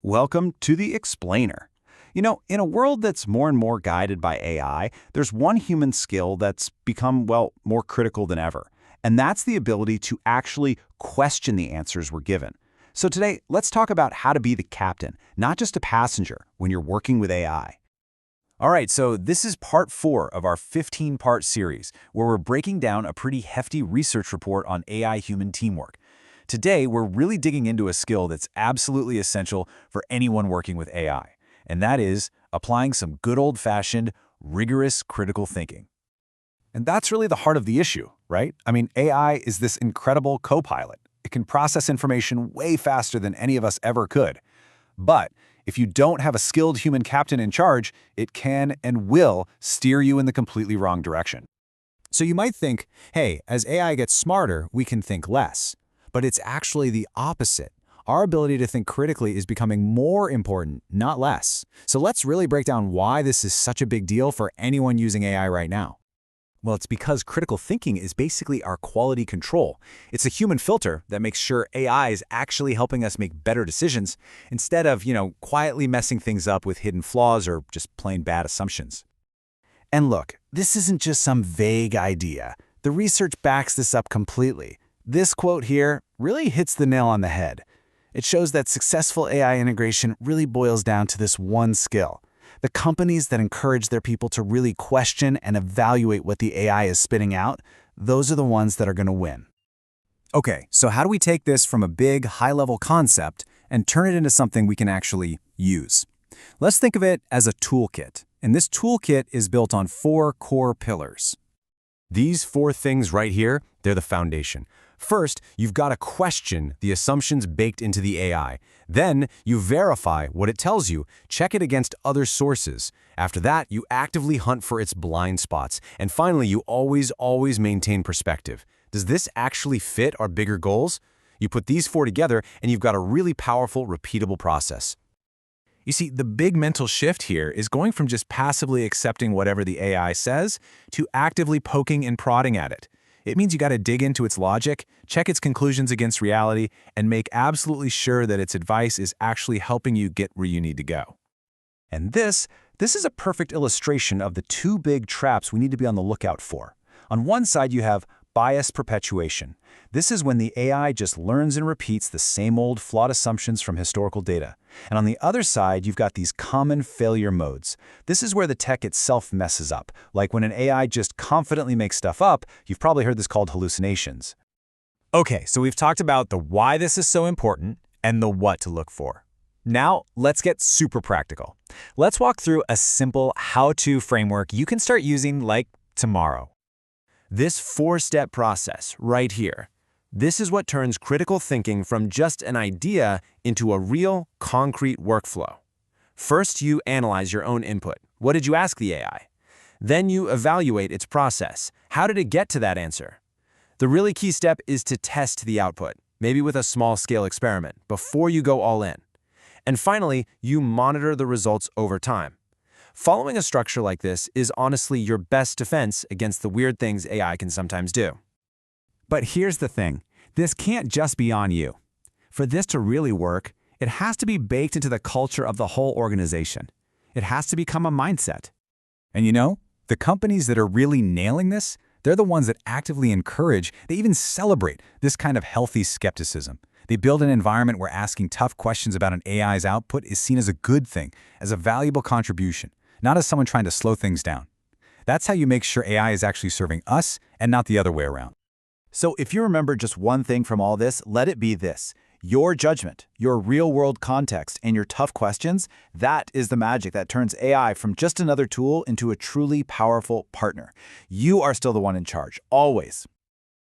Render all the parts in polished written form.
Welcome to the Explainer. In a world that's more and more guided by AI, there's one human skill that's become, well, more critical than ever. And that's the ability to actually question the answers we're given. So today, let's talk about how to be the captain, not just a passenger, when you're working with AI. All right, so this is part 4 of our 15-part series, where we're breaking down a pretty hefty research report on AI-human teamwork. Today, we're really digging into a skill that's absolutely essential for anyone working with AI, and that is applying some good old-fashioned, rigorous critical thinking. And that's really the heart of the issue, right? I mean, AI is this incredible co-pilot. It can process information way faster than any of us ever could. But if you don't have a skilled human captain in charge, it can and will steer you in the completely wrong direction. So you might think, hey, as AI gets smarter, we can think less. But it's actually the opposite. Our ability to think critically is becoming more important, not less. So let's really break down why this is such a big deal for anyone using AI right now. Well, it's because critical thinking is basically our quality control. It's a human filter that makes sure AI is actually helping us make better decisions instead of, quietly messing things up with hidden flaws or just plain bad assumptions. And look, this isn't just some vague idea. The research backs this up completely. This quote here really hits the nail on the head. It shows that successful AI integration really boils down to this one skill. The companies that encourage their people to really question and evaluate what the AI is spitting out, those are the ones that are going to win. Okay, so how do we take this from a big, high-level concept and turn it into something we can actually use? Let's think of it as a toolkit, and this toolkit is built on 4 core pillars. These 4 things right here, they're the foundation. First, you've got to question the assumptions baked into the AI. Then, you verify what it tells you, check it against other sources. After that, you actively hunt for its blind spots. And finally, you always maintain perspective. Does this actually fit our bigger goals? You put these 4 together, and you've got a really powerful, repeatable process. You see, the big mental shift here is going from just passively accepting whatever the AI says to actively poking and prodding at it. It means you got to dig into its logic, check its conclusions against reality, and make absolutely sure that its advice is actually helping you get where you need to go. And this is a perfect illustration of the 2 big traps we need to be on the lookout for. On one side, you have bias perpetuation. This is when the AI just learns and repeats the same old flawed assumptions from historical data. And on the other side, you've got these common failure modes. This is where the tech itself messes up. Like when an AI just confidently makes stuff up, you've probably heard this called hallucinations. Okay, so we've talked about the why this is so important and the what to look for. Now, let's get super practical. Let's walk through a simple how-to framework you can start using like tomorrow. This 4-step process right here. This is what turns critical thinking from just an idea into a real, concrete workflow. First, you analyze your own input. What did you ask the AI? Then you evaluate its process. How did it get to that answer? The really key step is to test the output, maybe with a small-scale experiment, before you go all in. And finally, you monitor the results over time. Following a structure like this is honestly your best defense against the weird things AI can sometimes do. But here's the thing, this can't just be on you. For this to really work, it has to be baked into the culture of the whole organization. It has to become a mindset. And the companies that are really nailing this, they're the ones that actively encourage, they even celebrate this kind of healthy skepticism. They build an environment where asking tough questions about an AI's output is seen as a good thing, as a valuable contribution, not as someone trying to slow things down. That's how you make sure AI is actually serving us and not the other way around. So if you remember just one thing from all this, let it be this. Your judgment, your real-world context, and your tough questions, that is the magic that turns AI from just another tool into a truly powerful partner. You are still the one in charge, always.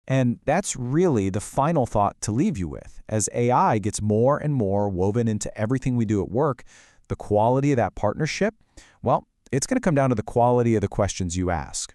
And that's really the final thought to leave you with. As AI gets more and more woven into everything we do at work, the quality of that partnership, well, it's going to come down to the quality of the questions you ask.